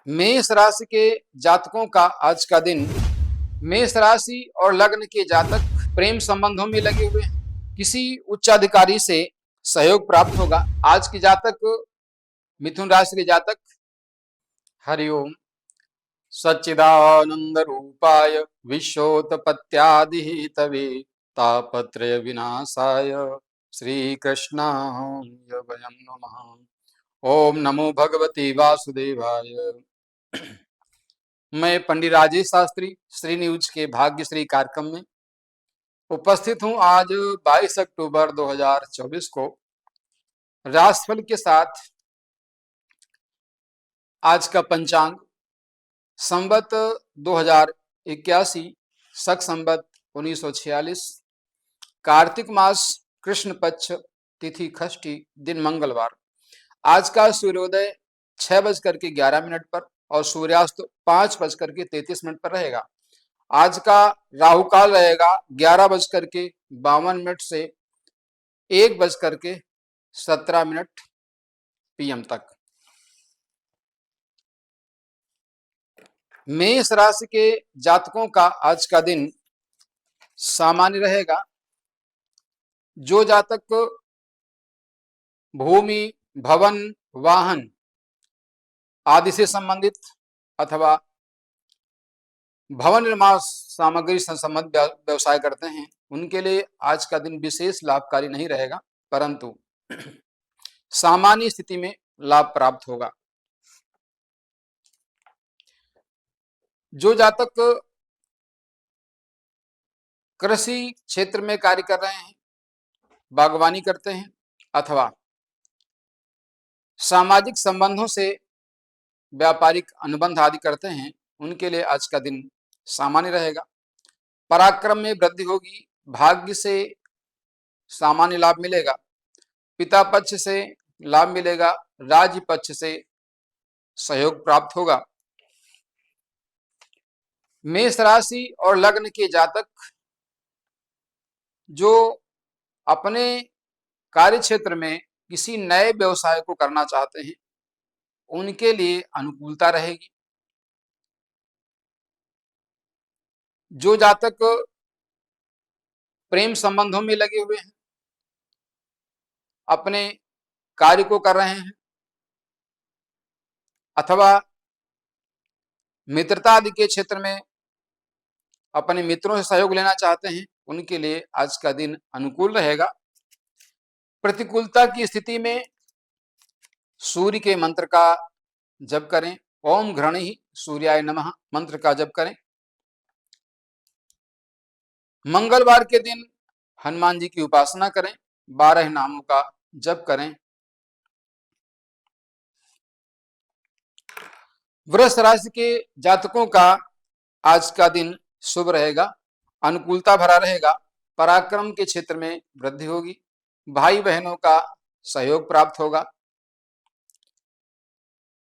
मेष राशि के जातकों का आज का दिन। मेष राशि और लग्न के जातक प्रेम संबंधों में लगे हुए हैं। किसी उच्चाधिकारी से सहयोग प्राप्त होगा। आज के जातक, मिथुन राशि के जातक, हरिओम सच्चिदानंद रूपाय विश्वोत्पत्त्यादि हेतवे तापत्रय विनाशाय श्री कृष्णाय वयं नमः। ओम नमो भगवते वासुदेवाय। मैं पंडित राजेश शास्त्री श्री न्यूज के भाग्यश्री कार्यक्रम में उपस्थित हूं। आज 22 अक्टूबर 2024 को राशिफल के साथ आज का पंचांग संवत 2081, शक संवत 1946, कार्तिक मास कृष्ण पक्ष, तिथि षष्ठी, दिन मंगलवार। आज का सूर्योदय 6:11 पर और सूर्यास्त 5:33 पर रहेगा। आज का राहु काल रहेगा 11:52 से 1:17 PM तक। मेष राशि के जातकों का आज का दिन सामान्य रहेगा। जो जातक भूमि, भवन, वाहन आदि से संबंधित अथवा भवन निर्माण सामग्री से संबंधित व्यवसाय करते हैं, उनके लिए आज का दिन विशेष लाभकारी नहीं रहेगा, परंतु सामान्य स्थिति में लाभ प्राप्त होगा। जो जातक कृषि क्षेत्र में कार्य कर रहे हैं, बागवानी करते हैं अथवा सामाजिक संबंधों से व्यापारिक अनुबंध आदि करते हैं, उनके लिए आज का दिन सामान्य रहेगा। पराक्रम में वृद्धि होगी। भाग्य से सामान्य लाभ मिलेगा। पिता पक्ष से लाभ मिलेगा। राज्य पक्ष से सहयोग प्राप्त होगा। मेष राशि और लग्न के जातक जो अपने कार्य क्षेत्र में किसी नए व्यवसाय को करना चाहते हैं, उनके लिए अनुकूलता रहेगी। जो जातक प्रेम संबंधों में लगे हुए हैं, अपने कार्य को कर रहे हैं अथवा मित्रता आदि के क्षेत्र में अपने मित्रों से सहयोग लेना चाहते हैं, उनके लिए आज का दिन अनुकूल रहेगा। प्रतिकूलता की स्थिति में सूर्य के मंत्र का जप करें। ओम घृणी सूर्याय नमः मंत्र का जप करें। मंगलवार के दिन हनुमान जी की उपासना करें। 12 नामों का जप करें। वृष राशि के जातकों का आज का दिन शुभ रहेगा, अनुकूलता भरा रहेगा। पराक्रम के क्षेत्र में वृद्धि होगी। भाई बहनों का सहयोग प्राप्त होगा।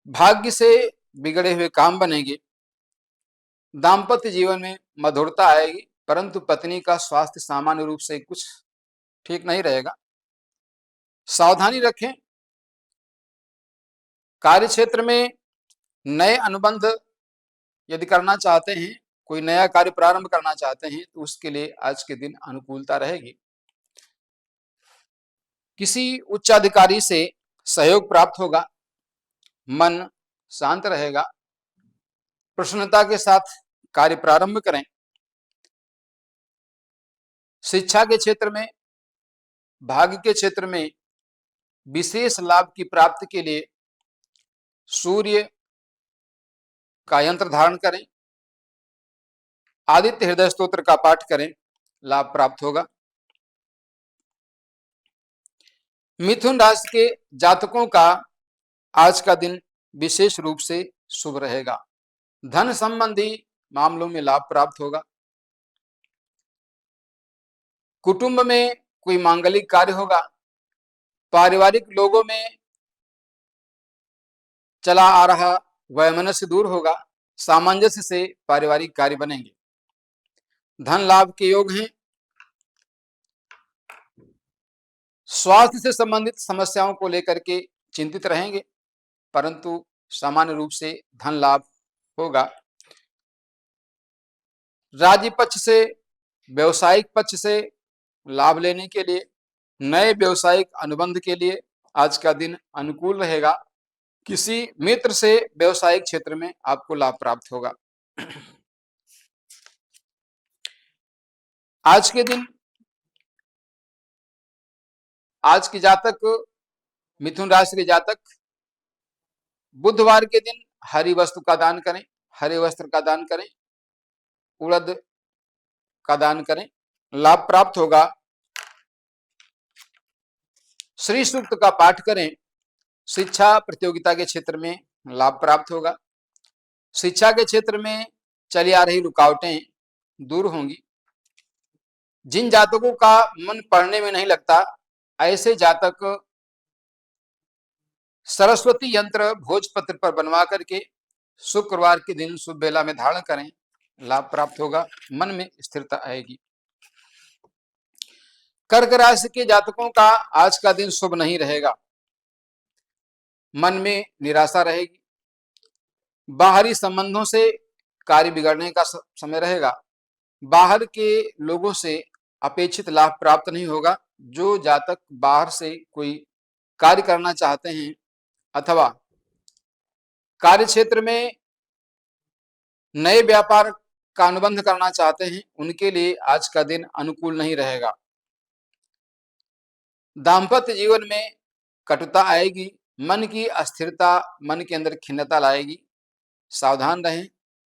भाग्य से बिगड़े हुए काम बनेंगे। दाम्पत्य जीवन में मधुरता आएगी, परंतु पत्नी का स्वास्थ्य सामान्य रूप से कुछ ठीक नहीं रहेगा। सावधानी रखें। कार्य क्षेत्र में नए अनुबंध यदि करना चाहते हैं, कोई नया कार्य प्रारंभ करना चाहते हैं, तो उसके लिए आज के दिन अनुकूलता रहेगी। किसी उच्चाधिकारी से सहयोग प्राप्त होगा। मन शांत रहेगा। प्रसन्नता के साथ कार्य प्रारंभ करें। शिक्षा के क्षेत्र में, भाग्य के क्षेत्र में विशेष लाभ की प्राप्ति के लिए सूर्य का यंत्र धारण करें। आदित्य हृदय स्तोत्र का पाठ करें, लाभ प्राप्त होगा। मिथुन राशि के जातकों का आज का दिन विशेष रूप से शुभ रहेगा। धन संबंधी मामलों में लाभ प्राप्त होगा। कुटुंब में कोई मांगलिक कार्य होगा। पारिवारिक लोगों में चला आ रहा वैमनस्य दूर होगा। सामंजस्य से पारिवारिक कार्य बनेंगे। धन लाभ के योग हैं। स्वास्थ्य से संबंधित समस्याओं को लेकर के चिंतित रहेंगे, परंतु सामान्य रूप से धन लाभ होगा। राज्य पक्ष से, व्यवसायिक पक्ष से लाभ लेने के लिए, नए व्यवसायिक अनुबंध के लिए आज का दिन अनुकूल रहेगा। किसी मित्र से व्यवसायिक क्षेत्र में आपको लाभ प्राप्त होगा। आज के दिन, आज की जातक, मिथुन राशि के जातक बुधवार के दिन हरी वस्तु का दान करें, हरे वस्त्र का दान करें, उड़द का दान करें, लाभ प्राप्त होगा। श्री सूक्त का पाठ करें, शिक्षा प्रतियोगिता के क्षेत्र में लाभ प्राप्त होगा। शिक्षा के क्षेत्र में चली आ रही रुकावटें दूर होंगी। जिन जातकों का मन पढ़ने में नहीं लगता, ऐसे जातक सरस्वती यंत्र भोजपत्र पर बनवा करके शुक्रवार के दिन शुभ बेला में धारण करें, लाभ प्राप्त होगा, मन में स्थिरता आएगी। कर्क राशि के जातकों का आज का दिन शुभ नहीं रहेगा, मन में निराशा रहेगी। बाहरी संबंधों से कार्य बिगड़ने का समय रहेगा। बाहर के लोगों से अपेक्षित लाभ प्राप्त नहीं होगा। जो जातक बाहर से कोई कार्य करना चाहते हैं अथवा कार्य क्षेत्र में नए व्यापार का अनुबंध करना चाहते हैं, उनके लिए आज का दिन अनुकूल नहीं रहेगा। दाम्पत्य जीवन में कटुता आएगी, मन की अस्थिरता मन के अंदर खिन्नता लाएगी। सावधान रहें।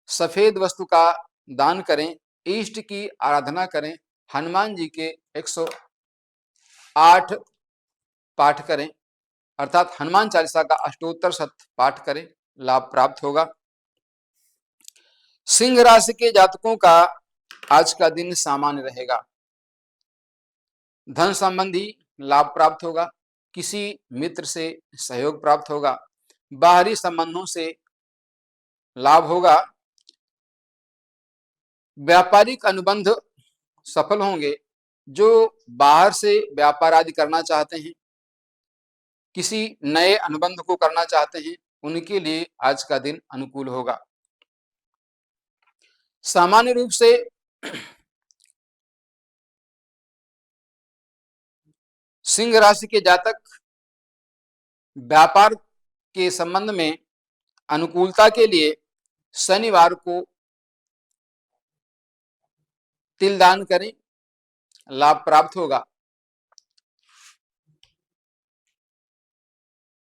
सफेद वस्तु का दान करें, इष्ट की आराधना करें, हनुमान जी के 108 पाठ करें, अर्थात हनुमान चालीसा का अष्टोत्तर शत पाठ करें, लाभ प्राप्त होगा। सिंह राशि के जातकों का आज का दिन सामान्य रहेगा। धन संबंधी लाभ प्राप्त होगा। किसी मित्र से सहयोग प्राप्त होगा। बाहरी संबंधों से लाभ होगा। व्यापारिक अनुबंध सफल होंगे। जो बाहर से व्यापार आदि करना चाहते हैं, किसी नए अनुबंध को करना चाहते हैं, उनके लिए आज का दिन अनुकूल होगा। सामान्य रूप से सिंह राशि के जातक व्यापार के संबंध में अनुकूलता के लिए शनिवार को तिल दान करें, लाभ प्राप्त होगा।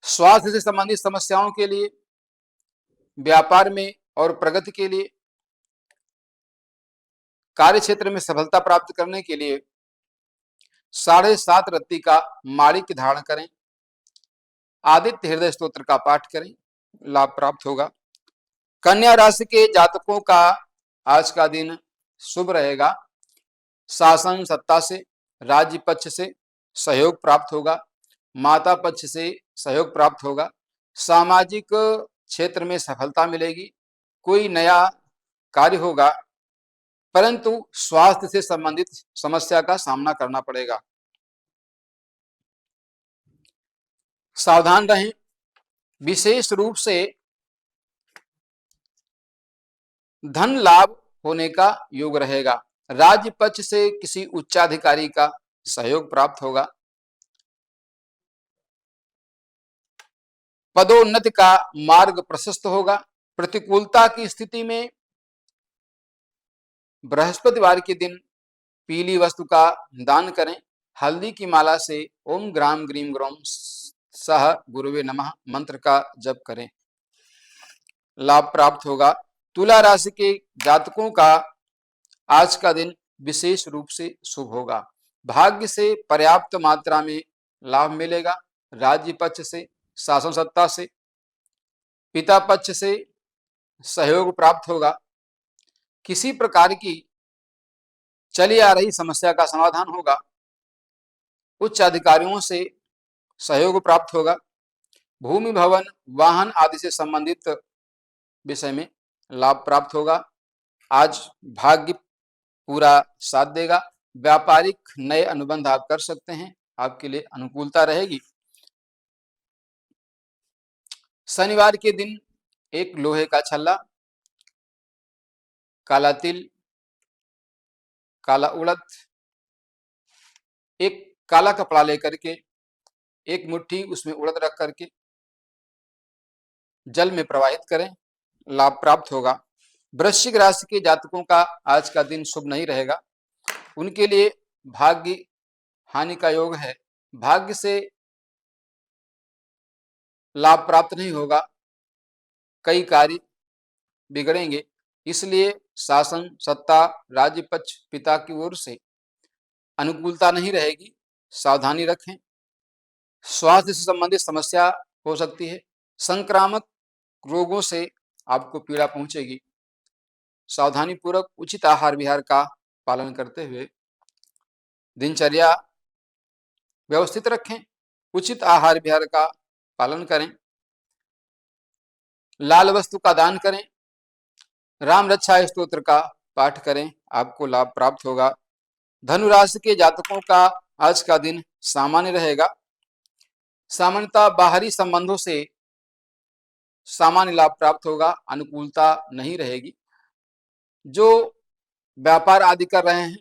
स्वास्थ्य से संबंधित समस्याओं के लिए, व्यापार में और प्रगति के लिए, कार्य क्षेत्र में सफलता प्राप्त करने के लिए 7.5 रत्ती का माणिक्य धारण करें, आदित्य हृदय स्तोत्र का पाठ करें, लाभ प्राप्त होगा। कन्या राशि के जातकों का आज का दिन शुभ रहेगा। शासन सत्ता से, राज्य पक्ष से सहयोग प्राप्त होगा। माता पक्ष से सहयोग प्राप्त होगा। सामाजिक क्षेत्र में सफलता मिलेगी। कोई नया कार्य होगा, परंतु स्वास्थ्य से संबंधित समस्या का सामना करना पड़ेगा। सावधान रहें। विशेष रूप से धन लाभ होने का योग रहेगा। राज्य पक्ष से किसी उच्चाधिकारी का सहयोग प्राप्त होगा। पदोन्नति का मार्ग प्रशस्त होगा। प्रतिकूलता की स्थिति में बृहस्पतिवार के दिन पीली वस्तु का दान करें। हल्दी की माला से ओम ग्राम ग्रीम ग्रोम सह गुरुवे नमः मंत्र का जप करें, लाभ प्राप्त होगा। तुला राशि के जातकों का आज का दिन विशेष रूप से शुभ होगा। भाग्य से पर्याप्त मात्रा में लाभ मिलेगा। राज्य पक्ष से, शासन सत्ता से, पिता पक्ष से सहयोग प्राप्त होगा। किसी प्रकार की चली आ रही समस्या का समाधान होगा। उच्च अधिकारियों से सहयोग प्राप्त होगा। भूमि भवन वाहन आदि से संबंधित विषय में लाभ प्राप्त होगा। आज भाग्य पूरा साथ देगा। व्यापारिक नए अनुबंध आप कर सकते हैं, आपके लिए अनुकूलता रहेगी। शनिवार के दिन एक लोहे का छल्ला, काला तिल, काला उड़द, एक काला कपड़ा लेकर के एक मुट्ठी उसमें उड़द रख करके जल में प्रवाहित करें, लाभ प्राप्त होगा। वृश्चिक राशि के जातकों का आज का दिन शुभ नहीं रहेगा। उनके लिए भाग्य हानि का योग है। भाग्य से लाभ प्राप्त नहीं होगा, कई कार्य बिगड़ेंगे। इसलिए शासन, सत्ता, राज्य पक्ष, पिता की ओर से अनुकूलता नहीं रहेगी, सावधानी रखें। स्वास्थ्य से संबंधित समस्या हो सकती है, संक्रामक रोगों से आपको पीड़ा पहुंचेगी। सावधानी पूर्वक उचित आहार विहार का पालन करते हुए दिनचर्या व्यवस्थित रखें, उचित आहार विहार का पालन करें, लाल वस्तु का दान करें, राम रक्षा स्तोत्र का पाठ करें, आपको लाभ प्राप्त होगा। धनु राशि के जातकों का आज का दिन सामान्य रहेगा। सामान्यतः बाहरी संबंधों से सामान्य लाभ प्राप्त होगा, अनुकूलता नहीं रहेगी। जो व्यापार आदि कर रहे हैं,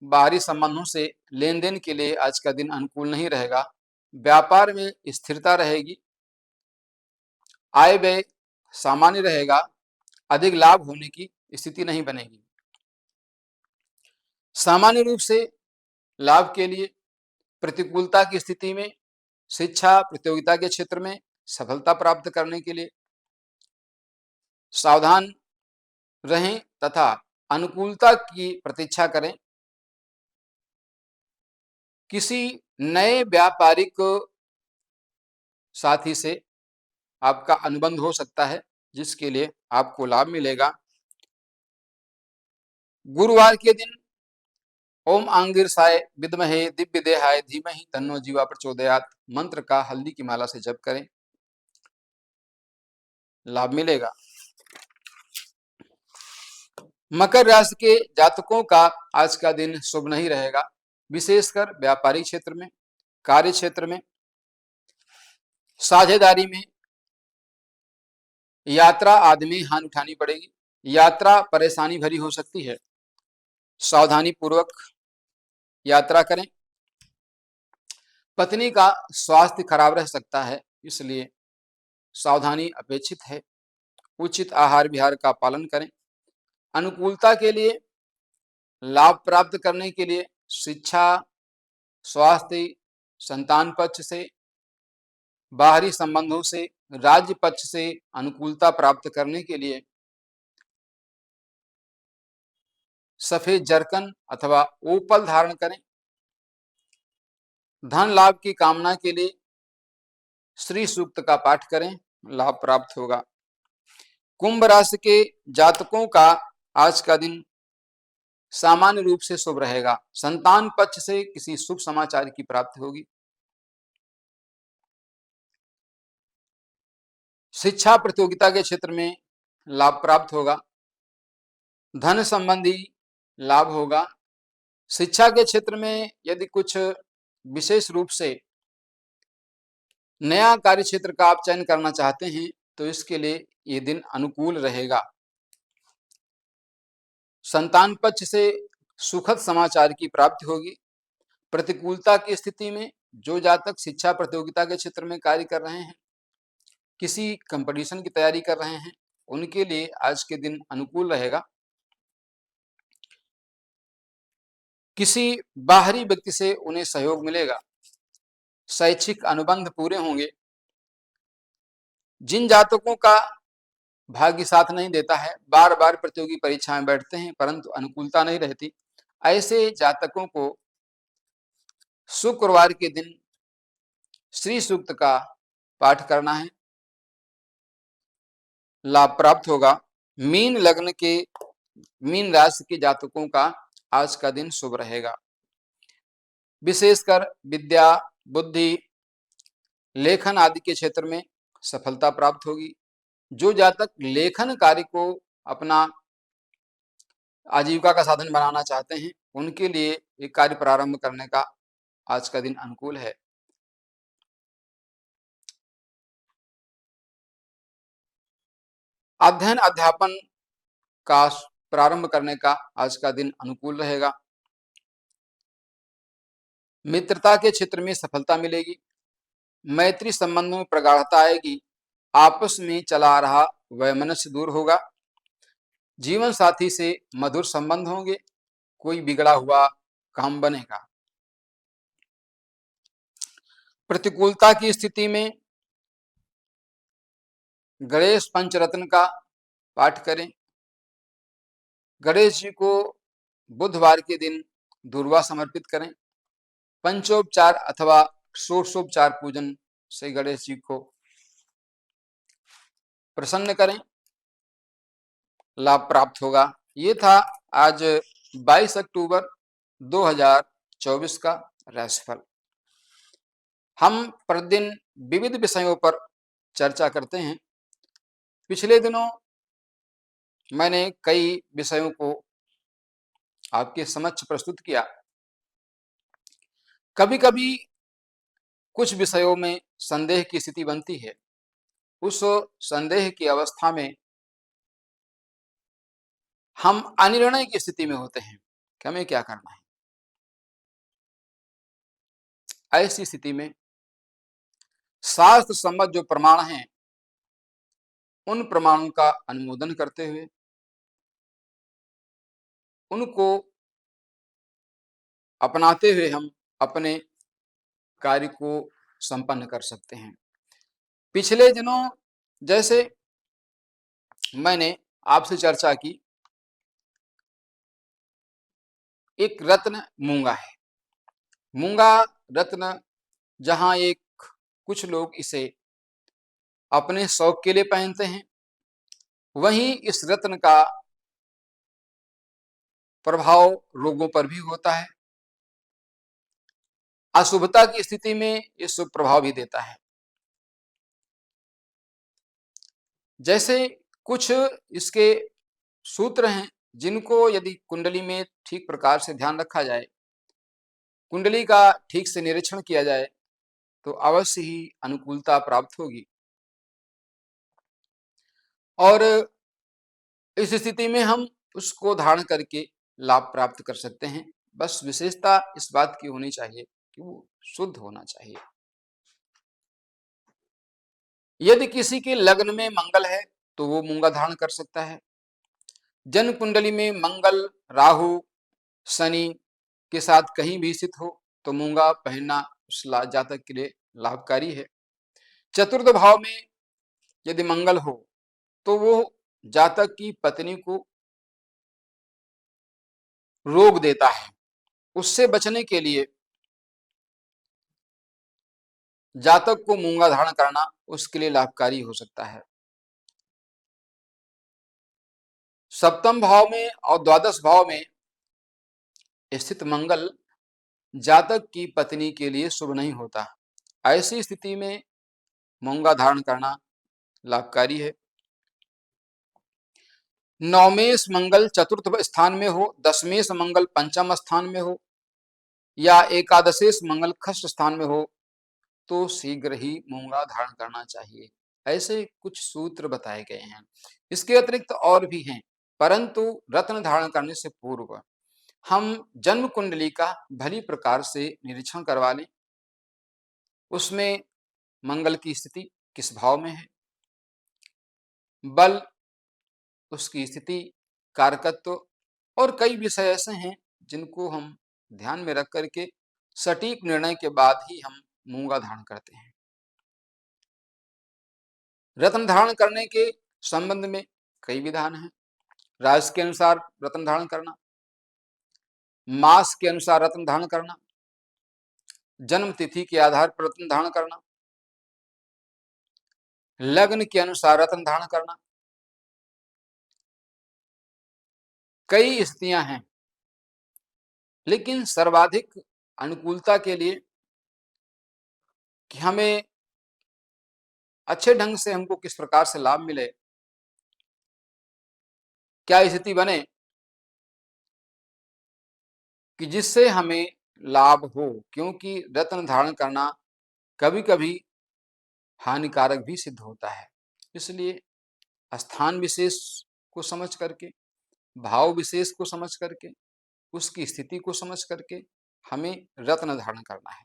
बाहरी संबंधों से लेन देन के लिए आज का दिन अनुकूल नहीं रहेगा। व्यापार में स्थिरता रहेगी, आय व्यय सामान्य रहेगा, अधिक लाभ होने की स्थिति नहीं बनेगी। सामान्य रूप से लाभ के लिए प्रतिकूलता की स्थिति में शिक्षा प्रतियोगिता के क्षेत्र में सफलता प्राप्त करने के लिए सावधान रहें तथा अनुकूलता की प्रतीक्षा करें। किसी नए व्यापारिक साथी से आपका अनुबंध हो सकता है, जिसके लिए आपको लाभ मिलेगा। गुरुवार के दिन ओम आंगिरसाय विद्महे दिव्य देहाय धीमहि तन्नो जीवा प्रचोदयात मंत्र का हल्दी की माला से जप करें, लाभ मिलेगा। मकर राशि के जातकों का आज का दिन शुभ नहीं रहेगा, विशेषकर व्यापारिक क्षेत्र में, कार्य क्षेत्र में, साझेदारी में, यात्रा आदि में हानि उठानी पड़ेगी। यात्रा परेशानी भरी हो सकती है, सावधानी पूर्वक यात्रा करें। पत्नी का स्वास्थ्य खराब रह सकता है, इसलिए सावधानी अपेक्षित है। उचित आहार विहार का पालन करें। अनुकूलता के लिए, लाभ प्राप्त करने के लिए शिक्षा, स्वास्थ्य, संतान पक्ष से, बाहरी संबंधों से, राज्य पक्ष से अनुकूलता प्राप्त करने के लिए सफेद जरकन अथवा ओपल धारण करें। धन लाभ की कामना के लिए श्री सूक्त का पाठ करें, लाभ प्राप्त होगा। कुंभ राशि के जातकों का आज का दिन सामान्य रूप से शुभ रहेगा। संतान पक्ष से किसी शुभ समाचार की प्राप्ति होगी। शिक्षा प्रतियोगिता के क्षेत्र में लाभ प्राप्त होगा। धन संबंधी लाभ होगा। शिक्षा के क्षेत्र में यदि कुछ विशेष रूप से नया कार्य क्षेत्र का आप चयन करना चाहते हैं तो इसके लिए ये दिन अनुकूल रहेगा। संतान पक्ष से सुखद समाचार की प्राप्ति होगी। प्रतिकूलता की स्थिति में जो जातक शिक्षा प्रतियोगिता के क्षेत्र में कार्य कर रहे हैं, किसी कंपटीशन की तैयारी कर रहे हैं, उनके लिए आज के दिन अनुकूल रहेगा। किसी बाहरी व्यक्ति से उन्हें सहयोग मिलेगा। शैक्षिक अनुबंध पूरे होंगे। जिन जातकों का भाग्य साथ नहीं देता है, बार बार प्रतियोगी परीक्षाएं बैठते हैं परंतु अनुकूलता नहीं रहती, ऐसे जातकों को शुक्रवार के दिन श्री सूक्त का पाठ करना है, लाभ प्राप्त होगा। मीन लग्न के, मीन राशि के जातकों का आज का दिन शुभ रहेगा। विशेषकर विद्या, बुद्धि, लेखन आदि के क्षेत्र में सफलता प्राप्त होगी। जो जातक लेखन कार्य को अपना आजीविका का साधन बनाना चाहते हैं, उनके लिए एक कार्य प्रारंभ करने का आज का दिन अनुकूल है। अध्ययन अध्यापन का प्रारंभ करने का आज का दिन अनुकूल रहेगा। मित्रता के क्षेत्र में सफलता मिलेगी। मैत्री संबंधों में प्रगाढ़ता आएगी। आपस में चला आ रहा वैमनस्य दूर होगा। जीवन साथी से मधुर संबंध होंगे। कोई बिगड़ा हुआ काम बनेगा। प्रतिकूलता की स्थिति में गणेश पंचरत्न का पाठ करें। गणेश जी को बुधवार के दिन दूर्वा समर्पित करें। पंचोपचार अथवा षोडशोपचार पूजन से गणेश जी को प्रसन्न करें, लाभ प्राप्त होगा। ये था आज 22 अक्टूबर 2024 का राशिफल। हम प्रतिदिन विविध विषयों पर चर्चा करते हैं। पिछले दिनों मैंने कई विषयों को आपके समक्ष प्रस्तुत किया। कभी कभी कुछ विषयों में संदेह की स्थिति बनती है। उस संदेह की अवस्था में हम अनिर्णय की स्थिति में होते हैं कि हमें क्या करना है। ऐसी स्थिति में शास्त्र सम्मत जो प्रमाण हैं, उन प्रमाणों का अनुमोदन करते हुए उनको अपनाते हुए हम अपने कार्य को संपन्न कर सकते हैं। पिछले दिनों जैसे मैंने आपसे चर्चा की, एक रत्न मूंगा है। मूंगा रत्न, जहां कुछ लोग इसे अपने शौक के लिए पहनते हैं, वहीं इस रत्न का प्रभाव रोगों पर भी होता है। अशुभता की स्थिति में ये शुभ प्रभाव भी देता है। जैसे कुछ इसके सूत्र हैं जिनको यदि कुंडली में ठीक प्रकार से ध्यान रखा जाए, कुंडली का ठीक से निरीक्षण किया जाए, तो अवश्य ही अनुकूलता प्राप्त होगी। और इस स्थिति में हम उसको धारण करके लाभ प्राप्त कर सकते हैं। बस विशेषता इस बात की होनी चाहिए कि वो शुद्ध होना चाहिए। यदि किसी के लग्न में मंगल है तो वो मूंगा धारण कर सकता है। जन्म कुंडली में मंगल, राहु, शनि के साथ कहीं भी स्थित हो तो मूंगा पहनना उस जातक के लिए लाभकारी है। चतुर्थ भाव में यदि मंगल हो तो वो जातक की पत्नी को रोग देता है। उससे बचने के लिए जातक को मूंगा धारण करना उसके लिए लाभकारी हो सकता है। सप्तम भाव में और द्वादश भाव में स्थित मंगल जातक की पत्नी के लिए शुभ नहीं होता। ऐसी स्थिति में मूंगा धारण करना लाभकारी है। नवमेश मंगल चतुर्थ स्थान में हो, दशमेश मंगल पंचम स्थान में हो, या एकादशेश मंगल खष्ट स्थान में हो तो शीघ्र ही मूंगा धारण करना चाहिए। ऐसे कुछ सूत्र बताए गए हैं। इसके अतिरिक्त और भी हैं, परंतु रत्न धारण करने से पूर्व हम जन्म कुंडली का भली प्रकार से निरीक्षण करवा लें। उसमें मंगल की स्थिति किस भाव में है, बल, उसकी स्थिति, कारकत्व और कई विषय ऐसे हैं जिनको हम ध्यान में रख करके सटीक निर्णय के बाद ही हम मूंगा धारण करते हैं। रत्न धारण करने के संबंध में कई विधान हैं। राशि के अनुसार रत्न धारण करना, मास के अनुसार रत्न धारण करना, जन्म तिथि के आधार पर रत्न धारण करना, लग्न के अनुसार रत्न धारण करना। कई स्थितियां हैं, लेकिन सर्वाधिक अनुकूलता के लिए कि हमें अच्छे ढंग से हमको किस प्रकार से लाभ मिले, क्या स्थिति बने कि जिससे हमें लाभ हो, क्योंकि रत्न धारण करना कभी कभी हानिकारक भी सिद्ध होता है। इसलिए स्थान विशेष को समझ करके, भाव विशेष को समझ करके, उसकी स्थिति को समझ करके हमें रत्न धारण करना है।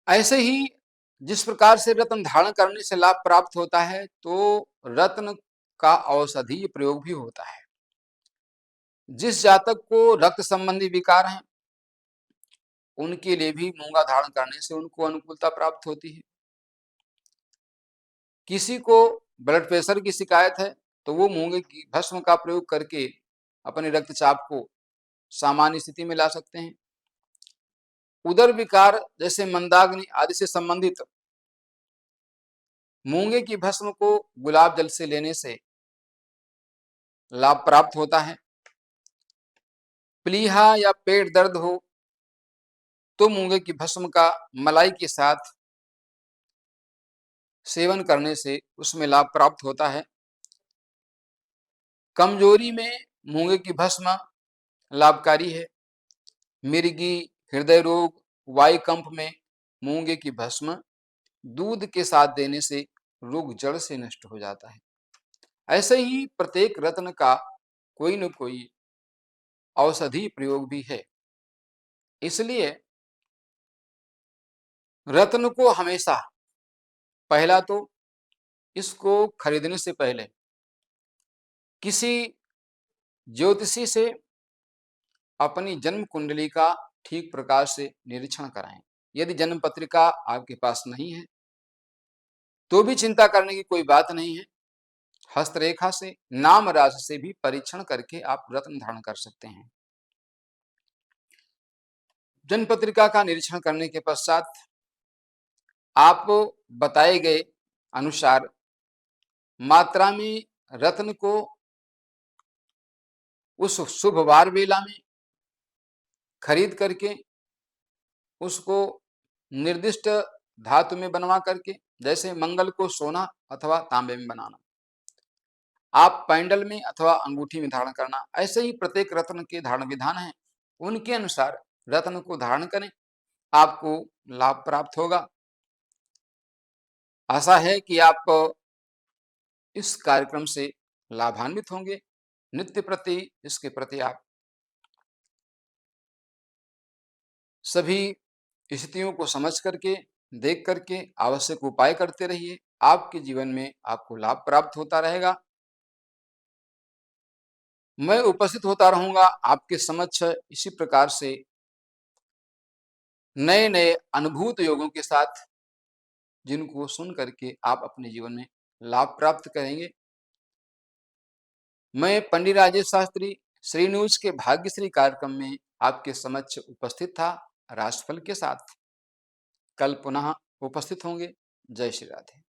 ऐसे ही जिस प्रकार से रत्न धारण करने से लाभ प्राप्त होता है, तो रत्न का औषधीय प्रयोग भी होता है। जिस जातक को रक्त संबंधी विकार हैं, उनके लिए भी मूंगा धारण करने से उनको अनुकूलता प्राप्त होती है। किसी को ब्लड प्रेशर की शिकायत है, तो वो मूंगे की भस्म का प्रयोग करके अपने रक्तचाप को सामान्य स्थिति में ला सकते हैं। उदर विकार जैसे मंदाग्नि आदि से संबंधित मूंगे की भस्म को गुलाब जल से लेने से लाभ प्राप्त होता है। प्लीहा या पेट दर्द हो तो मूंगे की भस्म का मलाई के साथ सेवन करने से उसमें लाभ प्राप्त होता है। कमजोरी में मूंगे की भस्म लाभकारी है। मिर्गी, हृदय रोग, वायुकंप में मूंगे की भस्म दूध के साथ देने से रोग जड़ से नष्ट हो जाता है। ऐसे ही प्रत्येक रत्न का कोई न कोई औषधि प्रयोग भी है। इसलिए रत्न को हमेशा, पहला तो इसको खरीदने से पहले किसी ज्योतिषी से अपनी जन्म कुंडली का ठीक प्रकार से निरीक्षण कराएं। यदि जन्म पत्रिका आपके पास नहीं है तो भी चिंता करने की कोई बात नहीं है। हस्तरेखा से, नाम राशि से भी परीक्षण करके आप रत्न धारण कर सकते हैं। जन्म पत्रिका का निरीक्षण करने के पश्चात आप बताए गए अनुसार मात्रा में रत्न को उस शुभ वार बेला में खरीद करके उसको निर्दिष्ट धातु में बनवा करके, जैसे मंगल को सोना अथवा तांबे में बनाना, आप पैंडल में अथवा अंगूठी में धारण करना, ऐसे ही प्रत्येक रत्न के धारण विधान है। उनके अनुसार रत्न को धारण करें, आपको लाभ प्राप्त होगा। आशा है कि आप इस कार्यक्रम से लाभान्वित होंगे। नित्य प्रति इसके प्रति आप सभी स्थितियों को समझ करके, देख करके आवश्यक उपाय करते रहिए। आपके जीवन में आपको लाभ प्राप्त होता रहेगा। मैं उपस्थित होता रहूंगा आपके समक्ष इसी प्रकार से नए नए अनुभूत योगों के साथ, जिनको सुन करके आप अपने जीवन में लाभ प्राप्त करेंगे। मैं पंडित राजेश शास्त्री श्री न्यूज के भाग्यश्री कार्यक्रम में आपके समक्ष उपस्थित था राशिफल के साथ। कल पुनः उपस्थित होंगे। जय श्री राधे।